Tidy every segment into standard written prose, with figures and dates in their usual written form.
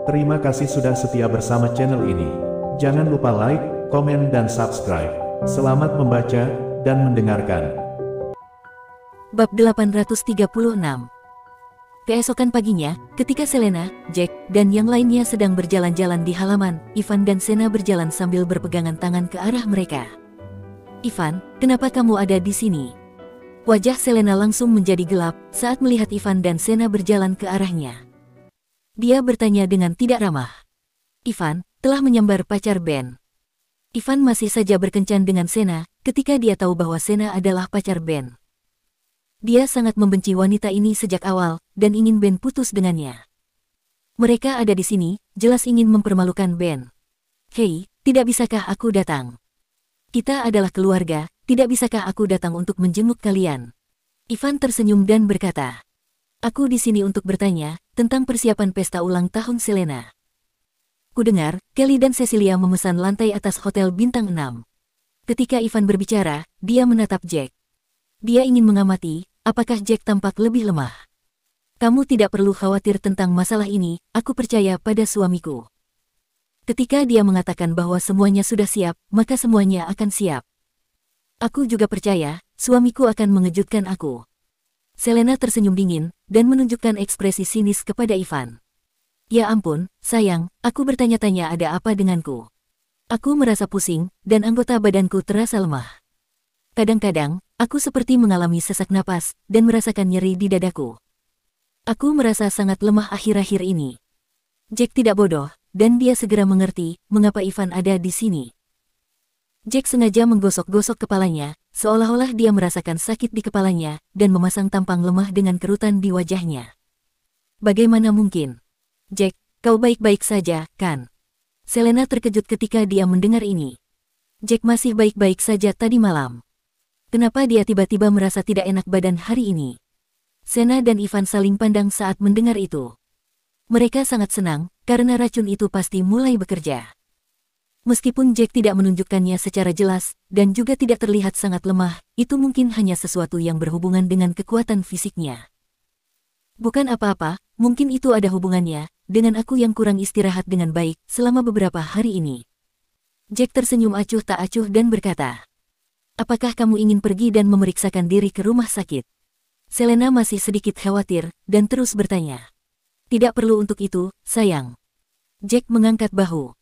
Terima kasih sudah setia bersama channel ini. Jangan lupa like, komen, dan subscribe. Selamat membaca dan mendengarkan. Bab 836. Keesokan paginya, ketika Selena, Jack, dan yang lainnya sedang berjalan-jalan di halaman, Ivan dan Sena berjalan sambil berpegangan tangan ke arah mereka. "Ivan, kenapa kamu ada di sini?" Wajah Selena langsung menjadi gelap saat melihat Ivan dan Sena berjalan ke arahnya. Dia bertanya dengan tidak ramah. Ivan telah menyambar pacar Ben. Ivan masih saja berkencan dengan Sena ketika dia tahu bahwa Sena adalah pacar Ben. Dia sangat membenci wanita ini sejak awal dan ingin Ben putus dengannya. Mereka ada di sini, jelas ingin mempermalukan Ben. "Hei, tidak bisakah aku datang? Kita adalah keluarga, tidak bisakah aku datang untuk menjenguk kalian?" Ivan tersenyum dan berkata, "Aku di sini untuk bertanya tentang persiapan pesta ulang tahun Selena. Kudengar, Kelly dan Cecilia memesan lantai atas Hotel Bintang 6. Ketika Ivan berbicara, dia menatap Jack. Dia ingin mengamati, apakah Jack tampak lebih lemah. "Kamu tidak perlu khawatir tentang masalah ini, aku percaya pada suamiku." Ketika dia mengatakan bahwa semuanya sudah siap, maka semuanya akan siap. "Aku juga percaya, suamiku akan mengejutkan aku." Selena tersenyum dingin dan menunjukkan ekspresi sinis kepada Ivan. "Ya ampun, sayang, aku bertanya-tanya ada apa denganku. Aku merasa pusing dan anggota badanku terasa lemah. Kadang-kadang, aku seperti mengalami sesak napas dan merasakan nyeri di dadaku. Aku merasa sangat lemah akhir-akhir ini." Jack tidak bodoh, dan dia segera mengerti mengapa Ivan ada di sini. Jack sengaja menggosok-gosok kepalanya, seolah-olah dia merasakan sakit di kepalanya dan memasang tampang lemah dengan kerutan di wajahnya. "Bagaimana mungkin? Jack, kau baik-baik saja, kan?" Selena terkejut ketika dia mendengar ini. Jack masih baik-baik saja tadi malam. Kenapa dia tiba-tiba merasa tidak enak badan hari ini? Sena dan Ivan saling pandang saat mendengar itu. Mereka sangat senang, karena racun itu pasti mulai bekerja. Meskipun Jack tidak menunjukkannya secara jelas, dan juga tidak terlihat sangat lemah, itu mungkin hanya sesuatu yang berhubungan dengan kekuatan fisiknya. "Bukan apa-apa, mungkin itu ada hubungannya dengan aku yang kurang istirahat dengan baik selama beberapa hari ini." Jack tersenyum acuh tak acuh dan berkata, "Apakah kamu ingin pergi dan memeriksakan diri ke rumah sakit?" Selena masih sedikit khawatir, dan terus bertanya, "Tidak perlu untuk itu, sayang." Jack mengangkat bahu.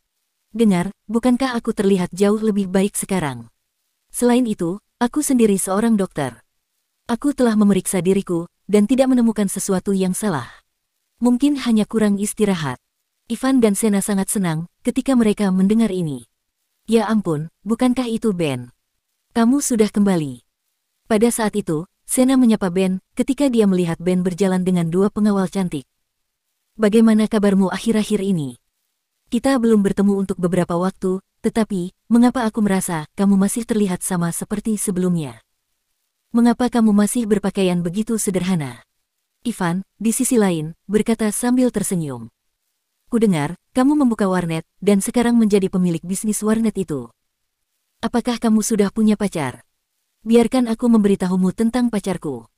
"Dengar, bukankah aku terlihat jauh lebih baik sekarang? Selain itu, aku sendiri seorang dokter. Aku telah memeriksa diriku, dan tidak menemukan sesuatu yang salah. Mungkin hanya kurang istirahat." Ivan dan Sena sangat senang ketika mereka mendengar ini. "Ya ampun, bukankah itu Ben? Kamu sudah kembali." Pada saat itu, Sena menyapa Ben ketika dia melihat Ben berjalan dengan dua pengawal cantik. "Bagaimana kabarmu akhir-akhir ini? Kita belum bertemu untuk beberapa waktu, tetapi mengapa aku merasa kamu masih terlihat sama seperti sebelumnya? Mengapa kamu masih berpakaian begitu sederhana?" Ivan, di sisi lain, berkata sambil tersenyum. "Kudengar, kamu membuka warnet dan sekarang menjadi pemilik bisnis warnet itu. Apakah kamu sudah punya pacar? Biarkan aku memberitahumu tentang pacarku.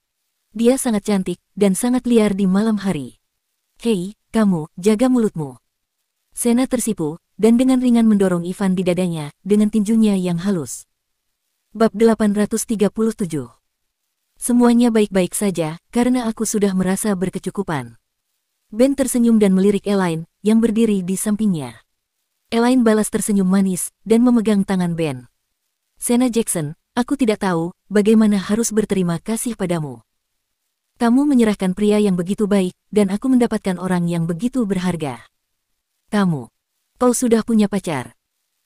Dia sangat cantik dan sangat liar di malam hari. Hei, kamu, jaga mulutmu." Sena tersipu, dan dengan ringan mendorong Ivan di dadanya dengan tinjunya yang halus. Bab 837. "Semuanya baik-baik saja, karena aku sudah merasa berkecukupan." Ben tersenyum dan melirik Elaine, yang berdiri di sampingnya. Elaine balas tersenyum manis, dan memegang tangan Ben. "Sena Jackson, aku tidak tahu bagaimana harus berterima kasih padamu. Kamu menyerahkan pria yang begitu baik, dan aku mendapatkan orang yang begitu berharga. Kau sudah punya pacar?"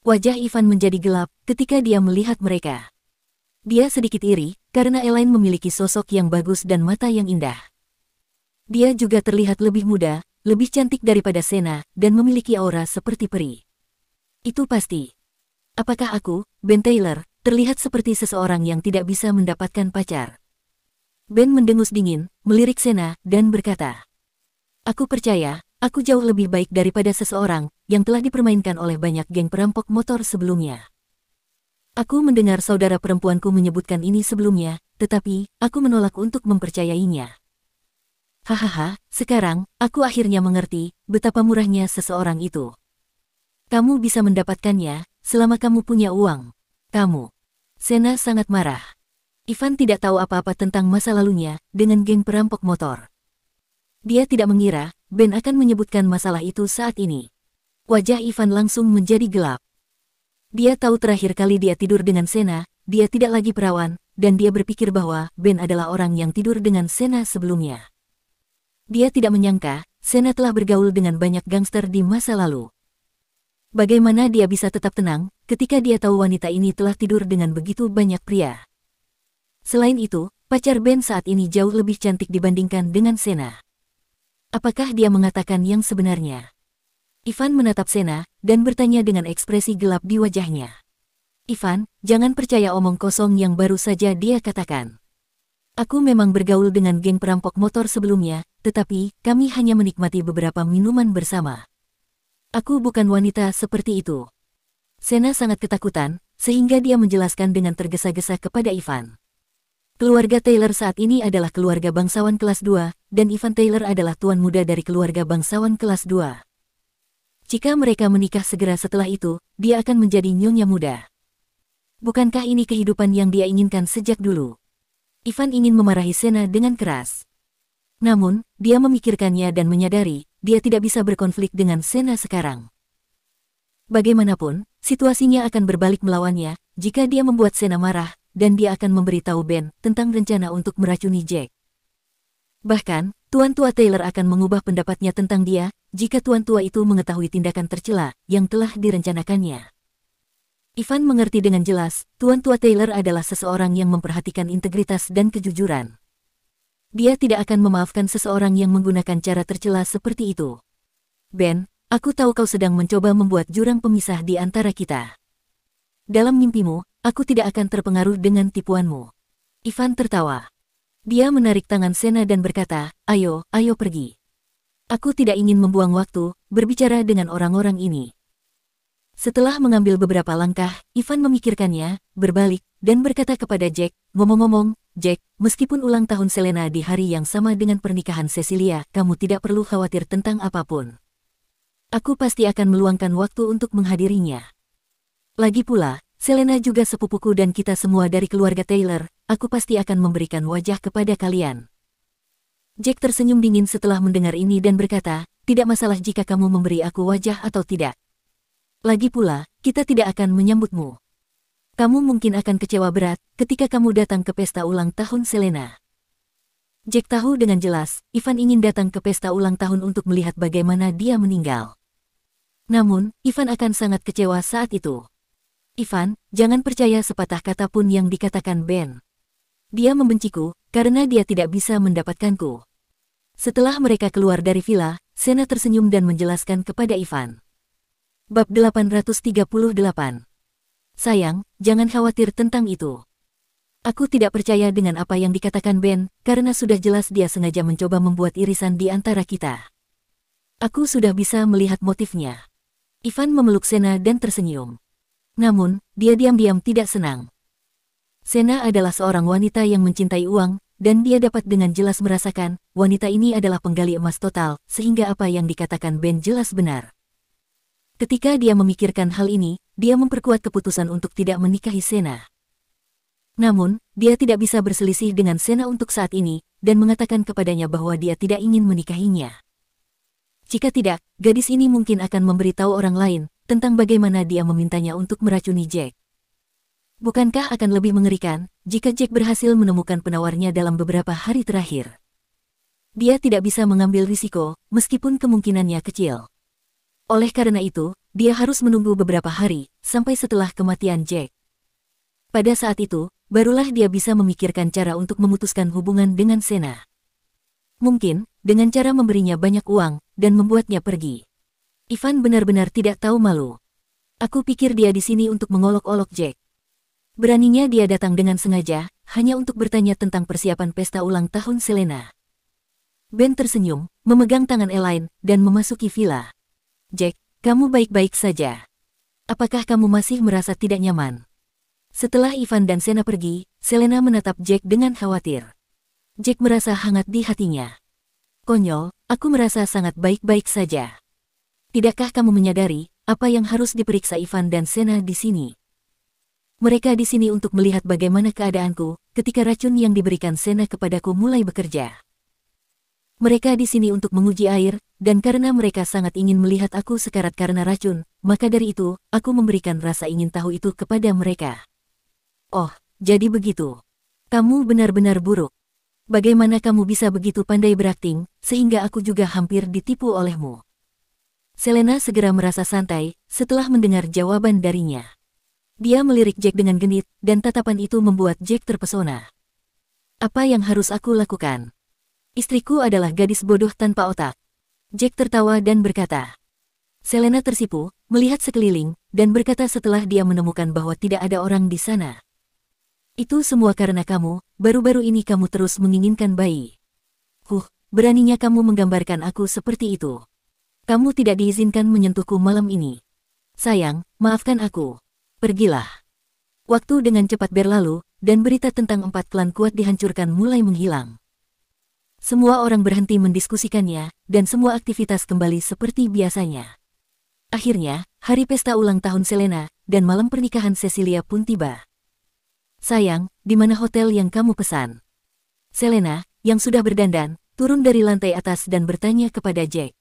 Wajah Ivan menjadi gelap ketika dia melihat mereka. Dia sedikit iri, karena Elaine memiliki sosok yang bagus dan mata yang indah. Dia juga terlihat lebih muda, lebih cantik daripada Sena, dan memiliki aura seperti peri. "Itu pasti. Apakah aku, Ben Taylor, terlihat seperti seseorang yang tidak bisa mendapatkan pacar?" Ben mendengus dingin, melirik Sena, dan berkata, "Aku percaya, aku jauh lebih baik daripada seseorang yang telah dipermainkan oleh banyak geng perampok motor sebelumnya. Aku mendengar saudara perempuanku menyebutkan ini sebelumnya, tetapi aku menolak untuk mempercayainya." Hahaha, sekarang, aku akhirnya mengerti betapa murahnya seseorang itu. Kamu bisa mendapatkannya, selama kamu punya uang. Kamu. Sena sangat marah. Ivan tidak tahu apa-apa tentang masa lalunya dengan geng perampok motor. Dia tidak mengira Ben akan menyebutkan masalah itu saat ini. Wajah Ivan langsung menjadi gelap. Dia tahu terakhir kali dia tidur dengan Sena, dia tidak lagi perawan, dan dia berpikir bahwa Ben adalah orang yang tidur dengan Sena sebelumnya. Dia tidak menyangka Sena telah bergaul dengan banyak gangster di masa lalu. Bagaimana dia bisa tetap tenang ketika dia tahu wanita ini telah tidur dengan begitu banyak pria? Selain itu, pacar Ben saat ini jauh lebih cantik dibandingkan dengan Sena. Apakah dia mengatakan yang sebenarnya? Ivan menatap Sena dan bertanya dengan ekspresi gelap di wajahnya. Ivan, jangan percaya omong kosong yang baru saja dia katakan. Aku memang bergaul dengan geng perampok motor sebelumnya, tetapi kami hanya menikmati beberapa minuman bersama. Aku bukan wanita seperti itu. Sena sangat ketakutan, sehingga dia menjelaskan dengan tergesa-gesa kepada Ivan. Keluarga Taylor saat ini adalah keluarga bangsawan kelas 2, dan Ivan Taylor adalah tuan muda dari keluarga bangsawan kelas 2. Jika mereka menikah segera setelah itu, dia akan menjadi nyonya muda. Bukankah ini kehidupan yang dia inginkan sejak dulu? Ivan ingin memarahi Sena dengan keras. Namun, dia memikirkannya dan menyadari, dia tidak bisa berkonflik dengan Sena sekarang. Bagaimanapun, situasinya akan berbalik melawannya, jika dia membuat Sena marah, dan dia akan memberitahu Ben tentang rencana untuk meracuni Jack. Bahkan, Tuan Tua Taylor akan mengubah pendapatnya tentang dia, jika Tuan Tua itu mengetahui tindakan tercela yang telah direncanakannya. Ivan mengerti dengan jelas, Tuan Tua Taylor adalah seseorang yang memperhatikan integritas dan kejujuran. Dia tidak akan memaafkan seseorang yang menggunakan cara tercela seperti itu. Ben, aku tahu kau sedang mencoba membuat jurang pemisah di antara kita. Dalam mimpimu, aku tidak akan terpengaruh dengan tipuanmu. Ivan tertawa. Dia menarik tangan Sena dan berkata, ayo pergi. Aku tidak ingin membuang waktu, berbicara dengan orang-orang ini. Setelah mengambil beberapa langkah, Ivan memikirkannya, berbalik, dan berkata kepada Jack, ngomong-ngomong, Jack, meskipun ulang tahun Selena di hari yang sama dengan pernikahan Cecilia, kamu tidak perlu khawatir tentang apapun. Aku pasti akan meluangkan waktu untuk menghadirinya. Lagi pula, Selena juga sepupuku dan kita semua dari keluarga Taylor, aku pasti akan memberikan wajah kepada kalian. Jack tersenyum dingin setelah mendengar ini dan berkata, tidak masalah jika kamu memberi aku wajah atau tidak. Lagi pula, kita tidak akan menyambutmu. Kamu mungkin akan kecewa berat ketika kamu datang ke pesta ulang tahun Selena. Jack tahu dengan jelas, Ivan ingin datang ke pesta ulang tahun untuk melihat bagaimana dia meninggal. Namun, Ivan akan sangat kecewa saat itu. Ivan, jangan percaya sepatah kata pun yang dikatakan Ben. Dia membenciku, karena dia tidak bisa mendapatkanku. Setelah mereka keluar dari villa, Sena tersenyum dan menjelaskan kepada Ivan. Bab 838. Sayang, jangan khawatir tentang itu. Aku tidak percaya dengan apa yang dikatakan Ben, karena sudah jelas dia sengaja mencoba membuat irisan di antara kita. Aku sudah bisa melihat motifnya. Ivan memeluk Sena dan tersenyum. Namun, dia diam-diam tidak senang. Sena adalah seorang wanita yang mencintai uang, dan dia dapat dengan jelas merasakan, wanita ini adalah penggali emas total, sehingga apa yang dikatakan Ben jelas benar. Ketika dia memikirkan hal ini, dia memperkuat keputusan untuk tidak menikahi Sena. Namun, dia tidak bisa berselisih dengan Sena untuk saat ini, dan mengatakan kepadanya bahwa dia tidak ingin menikahinya. Jika tidak, gadis ini mungkin akan memberitahu orang lain tentang bagaimana dia memintanya untuk meracuni Jack. Bukankah akan lebih mengerikan jika Jack berhasil menemukan penawarnya dalam beberapa hari terakhir? Dia tidak bisa mengambil risiko, meskipun kemungkinannya kecil. Oleh karena itu, dia harus menunggu beberapa hari, sampai setelah kematian Jack. Pada saat itu, barulah dia bisa memikirkan cara untuk memutuskan hubungan dengan Sena. Mungkin, dengan cara memberinya banyak uang, dan membuatnya pergi. Ivan benar-benar tidak tahu malu. Aku pikir dia di sini untuk mengolok-olok Jack. Beraninya dia datang dengan sengaja, hanya untuk bertanya tentang persiapan pesta ulang tahun Selena. Ben tersenyum, memegang tangan Elaine, dan memasuki villa. Jack, kamu baik-baik saja. Apakah kamu masih merasa tidak nyaman? Setelah Ivan dan Sena pergi, Selena menatap Jack dengan khawatir. Jack merasa hangat di hatinya. Konyol, aku merasa sangat baik-baik saja. Tidakkah kamu menyadari apa yang harus diperiksa Ivan dan Sena di sini? Mereka di sini untuk melihat bagaimana keadaanku ketika racun yang diberikan Sena kepadaku mulai bekerja. Mereka di sini untuk menguji air, dan karena mereka sangat ingin melihat aku sekarat karena racun, maka dari itu, aku memberikan rasa ingin tahu itu kepada mereka. Oh, jadi begitu. Kamu benar-benar buruk. Bagaimana kamu bisa begitu pandai berakting, sehingga aku juga hampir ditipu olehmu? Selena segera merasa santai setelah mendengar jawaban darinya. Dia melirik Jack dengan genit, dan tatapan itu membuat Jack terpesona. Apa yang harus aku lakukan? Istriku adalah gadis bodoh tanpa otak. Jack tertawa dan berkata. Selena tersipu, melihat sekeliling, dan berkata setelah dia menemukan bahwa tidak ada orang di sana. Itu semua karena kamu, baru-baru ini kamu terus menginginkan bayi. Beraninya kamu menggambarkan aku seperti itu. Kamu tidak diizinkan menyentuhku malam ini. Sayang, maafkan aku. Pergilah. Waktu dengan cepat berlalu, dan berita tentang 4 klan kuat dihancurkan mulai menghilang. Semua orang berhenti mendiskusikannya, dan semua aktivitas kembali seperti biasanya. Akhirnya, hari pesta ulang tahun Selena, dan malam pernikahan Cecilia pun tiba. Sayang, di mana hotel yang kamu pesan? Selena, yang sudah berdandan, turun dari lantai atas dan bertanya kepada Jack.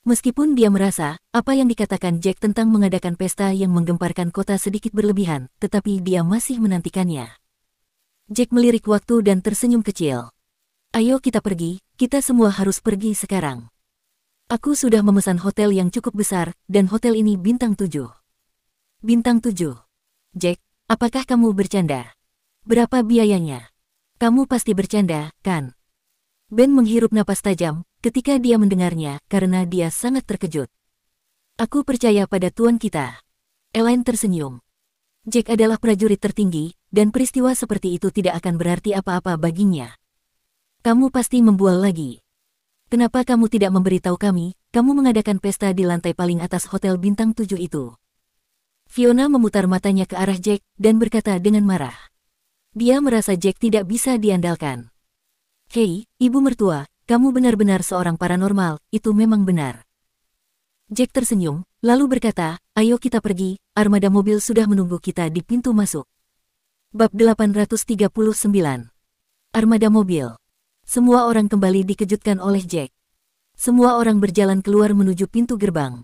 Meskipun dia merasa, apa yang dikatakan Jack tentang mengadakan pesta yang menggemparkan kota sedikit berlebihan, tetapi dia masih menantikannya. Jack melirik waktu dan tersenyum kecil. Ayo kita pergi, kita semua harus pergi sekarang. Aku sudah memesan hotel yang cukup besar, dan hotel ini bintang 7. Bintang 7. Jack, apakah kamu bercanda? Berapa biayanya? Kamu pasti bercanda, kan? Ben menghirup napas tajam ketika dia mendengarnya karena dia sangat terkejut. Aku percaya pada tuan kita. Elaine tersenyum. Jack adalah prajurit tertinggi, dan peristiwa seperti itu tidak akan berarti apa-apa baginya. Kamu pasti membual lagi. Kenapa kamu tidak memberitahu kami, kamu mengadakan pesta di lantai paling atas hotel bintang 7 itu? Fiona memutar matanya ke arah Jack dan berkata dengan marah. Dia merasa Jack tidak bisa diandalkan. Hei, ibu mertua, kamu benar-benar seorang paranormal, itu memang benar. Jack tersenyum, lalu berkata, ayo kita pergi, armada mobil sudah menunggu kita di pintu masuk. Bab 839. Armada mobil. Semua orang kembali dikejutkan oleh Jack. Semua orang berjalan keluar menuju pintu gerbang.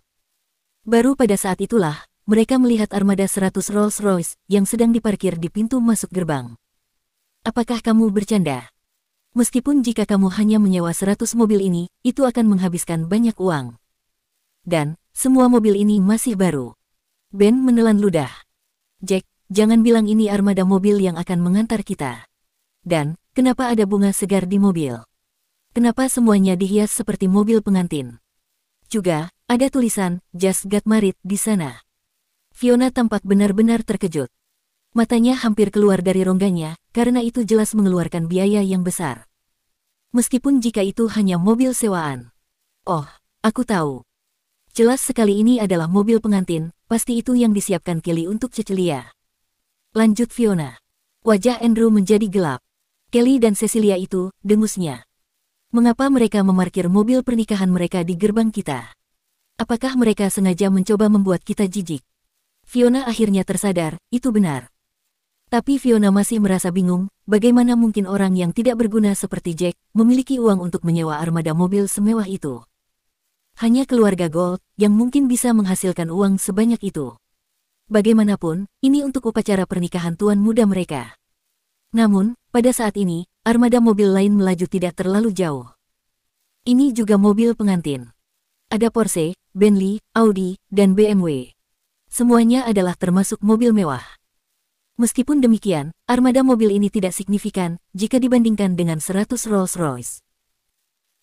Baru pada saat itulah, mereka melihat armada 100 Rolls-Royce yang sedang diparkir di pintu masuk gerbang. Apakah kamu bercanda? Meskipun jika kamu hanya menyewa 100 mobil ini, itu akan menghabiskan banyak uang. Dan, semua mobil ini masih baru. Ben menelan ludah. Jack, jangan bilang ini armada mobil yang akan mengantar kita. Dan, kenapa ada bunga segar di mobil? Kenapa semuanya dihias seperti mobil pengantin? Juga, ada tulisan, Just Got Married di sana. Fiona tampak benar-benar terkejut. Matanya hampir keluar dari rongganya, karena itu jelas mengeluarkan biaya yang besar. Meskipun jika itu hanya mobil sewaan. Oh, aku tahu. Jelas sekali ini adalah mobil pengantin, pasti itu yang disiapkan Kelly untuk Cecilia. Lanjut Fiona. Wajah Andrew menjadi gelap. Kelly dan Cecilia itu, dengusnya. Mengapa mereka memarkir mobil pernikahan mereka di gerbang kita? Apakah mereka sengaja mencoba membuat kita jijik? Fiona akhirnya tersadar, itu benar. Tapi Fiona masih merasa bingung, bagaimana mungkin orang yang tidak berguna seperti Jack memiliki uang untuk menyewa armada mobil semewah itu. Hanya keluarga Gold yang mungkin bisa menghasilkan uang sebanyak itu. Bagaimanapun, ini untuk upacara pernikahan tuan muda mereka. Namun, pada saat ini, armada mobil lain melaju tidak terlalu jauh. Ini juga mobil pengantin. Ada Porsche, Bentley, Audi, dan BMW. Semuanya adalah termasuk mobil mewah. Meskipun demikian, armada mobil ini tidak signifikan jika dibandingkan dengan 100 Rolls-Royce.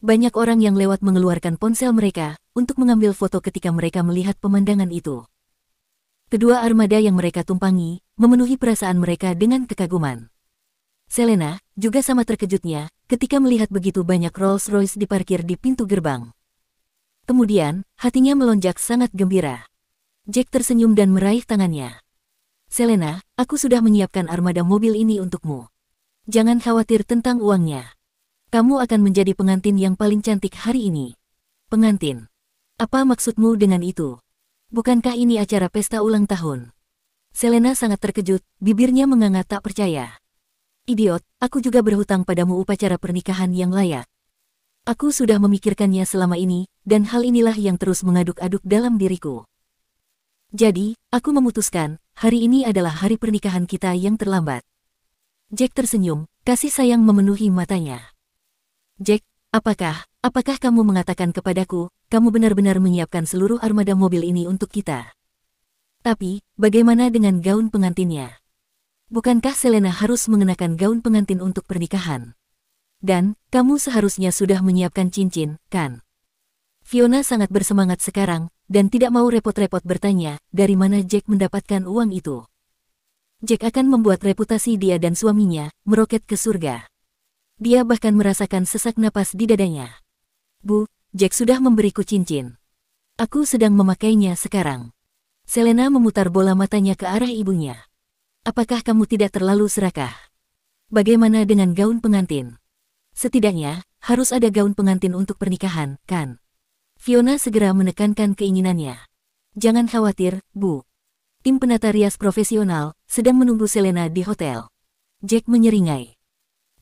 Banyak orang yang lewat mengeluarkan ponsel mereka untuk mengambil foto ketika mereka melihat pemandangan itu. Kedua armada yang mereka tumpangi memenuhi perasaan mereka dengan kekaguman. Selena juga sama terkejutnya ketika melihat begitu banyak Rolls-Royce diparkir di pintu gerbang. Kemudian, hatinya melonjak sangat gembira. Jack tersenyum dan meraih tangannya. Selena, aku sudah menyiapkan armada mobil ini untukmu. Jangan khawatir tentang uangnya. Kamu akan menjadi pengantin yang paling cantik hari ini. Pengantin? Apa maksudmu dengan itu? Bukankah ini acara pesta ulang tahun? Selena sangat terkejut, bibirnya menganga tak percaya. Idiot, aku juga berhutang padamu upacara pernikahan yang layak. Aku sudah memikirkannya selama ini, dan hal inilah yang terus mengaduk-aduk dalam diriku. Jadi, aku memutuskan, hari ini adalah hari pernikahan kita yang terlambat. Jack tersenyum, kasih sayang memenuhi matanya. Jack, apakah kamu mengatakan kepadaku, kamu benar-benar menyiapkan seluruh armada mobil ini untuk kita? Tapi, bagaimana dengan gaun pengantinnya? Bukankah Selena harus mengenakan gaun pengantin untuk pernikahan? Dan, kamu seharusnya sudah menyiapkan cincin, kan? Fiona sangat bersemangat sekarang, dan tidak mau repot-repot bertanya, dari mana Jack mendapatkan uang itu. Jack akan membuat reputasi dia dan suaminya meroket ke surga. Dia bahkan merasakan sesak napas di dadanya. Bu, Jack sudah memberiku cincin. Aku sedang memakainya sekarang. Selena memutar bola matanya ke arah ibunya. Apakah kamu tidak terlalu serakah? Bagaimana dengan gaun pengantin? Setidaknya, harus ada gaun pengantin untuk pernikahan, kan? Fiona segera menekankan keinginannya. Jangan khawatir, Bu. Tim penata rias profesional sedang menunggu Selena di hotel. Jack menyeringai.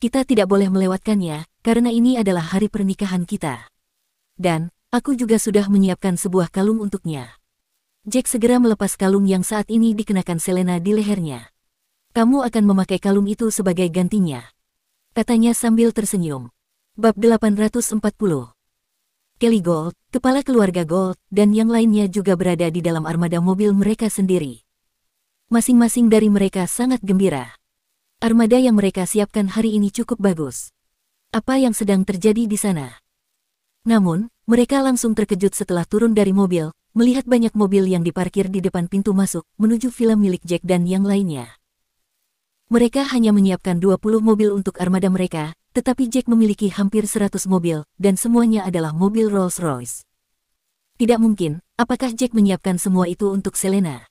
Kita tidak boleh melewatkannya, karena ini adalah hari pernikahan kita. Dan, aku juga sudah menyiapkan sebuah kalung untuknya. Jack segera melepas kalung yang saat ini dikenakan Selena di lehernya. Kamu akan memakai kalung itu sebagai gantinya, katanya sambil tersenyum. Bab 840. Kelly Gold, kepala keluarga Gold, dan yang lainnya juga berada di dalam armada mobil mereka sendiri. Masing-masing dari mereka sangat gembira. Armada yang mereka siapkan hari ini cukup bagus. Apa yang sedang terjadi di sana? Namun, mereka langsung terkejut setelah turun dari mobil, melihat banyak mobil yang diparkir di depan pintu masuk, menuju villa milik Jack dan yang lainnya. Mereka hanya menyiapkan 20 mobil untuk armada mereka, tetapi Jack memiliki hampir 100 mobil, dan semuanya adalah mobil Rolls-Royce. Tidak mungkin, apakah Jack menyiapkan semua itu untuk Selena?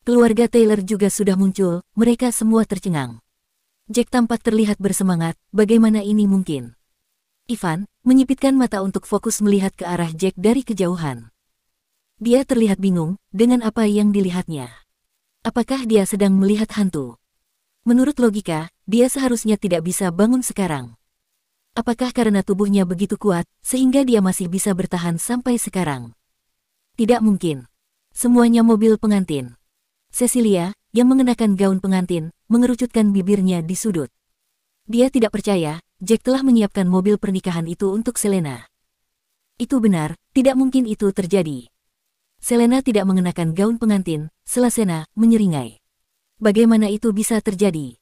Keluarga Taylor juga sudah muncul, mereka semua tercengang. Jack tampak terlihat bersemangat, bagaimana ini mungkin? Ivan menyipitkan mata untuk fokus melihat ke arah Jack dari kejauhan. Dia terlihat bingung dengan apa yang dilihatnya. Apakah dia sedang melihat hantu? Menurut logika, dia seharusnya tidak bisa bangun sekarang. Apakah karena tubuhnya begitu kuat, sehingga dia masih bisa bertahan sampai sekarang? Tidak mungkin. Semuanya mobil pengantin. Cecilia, yang mengenakan gaun pengantin, mengerucutkan bibirnya di sudut. Dia tidak percaya, Jack telah menyiapkan mobil pernikahan itu untuk Selena. Itu benar, tidak mungkin itu terjadi. Selena tidak mengenakan gaun pengantin, Selena menyeringai. Bagaimana itu bisa terjadi?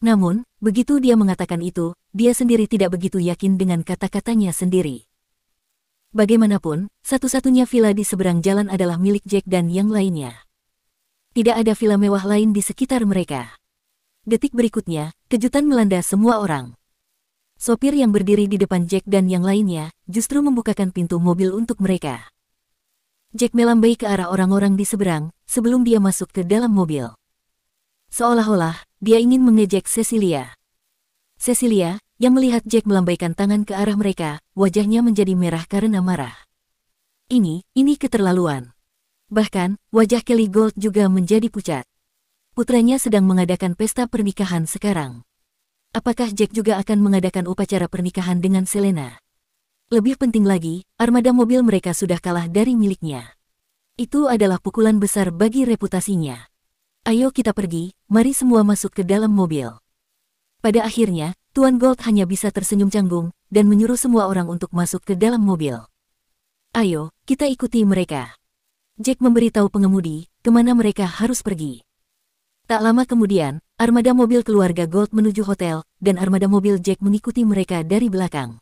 Namun, begitu dia mengatakan itu, dia sendiri tidak begitu yakin dengan kata-katanya sendiri. Bagaimanapun, satu-satunya villa di seberang jalan adalah milik Jack dan yang lainnya. Tidak ada villa mewah lain di sekitar mereka. Detik berikutnya, kejutan melanda semua orang. Sopir yang berdiri di depan Jack dan yang lainnya, justru membukakan pintu mobil untuk mereka. Jack melambai ke arah orang-orang di seberang, sebelum dia masuk ke dalam mobil. Seolah-olah, dia ingin mengejek Cecilia. Cecilia, yang melihat Jack melambaikan tangan ke arah mereka, wajahnya menjadi merah karena marah. Ini keterlaluan. Bahkan, wajah Kelly Gold juga menjadi pucat. Putranya sedang mengadakan pesta pernikahan sekarang. Apakah Jack juga akan mengadakan upacara pernikahan dengan Selena? Lebih penting lagi, armada mobil mereka sudah kalah dari miliknya. Itu adalah pukulan besar bagi reputasinya. Ayo kita pergi, mari semua masuk ke dalam mobil. Pada akhirnya, Tuan Gold hanya bisa tersenyum canggung, dan menyuruh semua orang untuk masuk ke dalam mobil. Ayo, kita ikuti mereka. Jack memberitahu pengemudi, kemana mereka harus pergi. Tak lama kemudian, armada mobil keluarga Gold menuju hotel, dan armada mobil Jack mengikuti mereka dari belakang.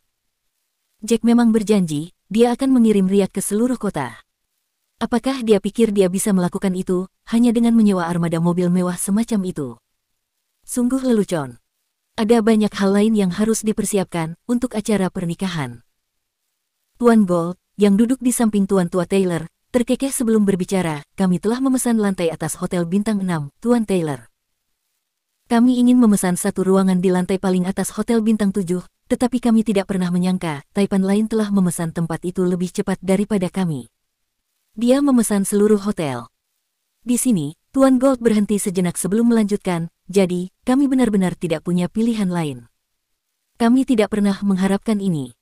Jack memang berjanji, dia akan mengirim riak ke seluruh kota. Apakah dia pikir dia bisa melakukan itu, hanya dengan menyewa armada mobil mewah semacam itu? Sungguh lelucon. Ada banyak hal lain yang harus dipersiapkan untuk acara pernikahan. Tuan Gold, yang duduk di samping Tuan Tua Taylor, terkekeh sebelum berbicara, kami telah memesan lantai atas Hotel Bintang 6, Tuan Taylor. Kami ingin memesan satu ruangan di lantai paling atas Hotel Bintang 7, tetapi kami tidak pernah menyangka Taipan lain telah memesan tempat itu lebih cepat daripada kami. Dia memesan seluruh hotel. Di sini, Tuan Gold berhenti sejenak sebelum melanjutkan, jadi, kami benar-benar tidak punya pilihan lain. Kami tidak pernah mengharapkan ini.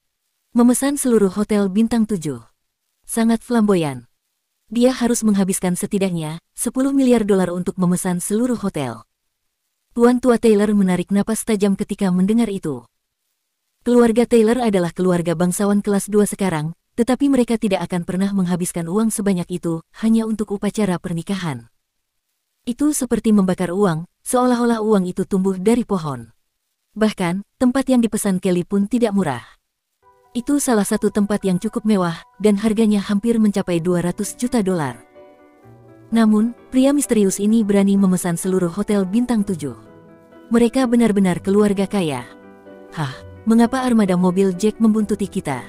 Memesan seluruh hotel bintang 7. Sangat flamboyan. Dia harus menghabiskan setidaknya $10 miliar untuk memesan seluruh hotel. Tuan tua Taylor menarik napas tajam ketika mendengar itu. Keluarga Taylor adalah keluarga bangsawan kelas 2 sekarang, tetapi mereka tidak akan pernah menghabiskan uang sebanyak itu hanya untuk upacara pernikahan. Itu seperti membakar uang, seolah-olah uang itu tumbuh dari pohon. Bahkan, tempat yang dipesan Kelly pun tidak murah. Itu salah satu tempat yang cukup mewah, dan harganya hampir mencapai $200 juta. Namun, pria misterius ini berani memesan seluruh hotel bintang 7. Mereka benar-benar keluarga kaya. Hah, mengapa armada mobil Jack membuntuti kita?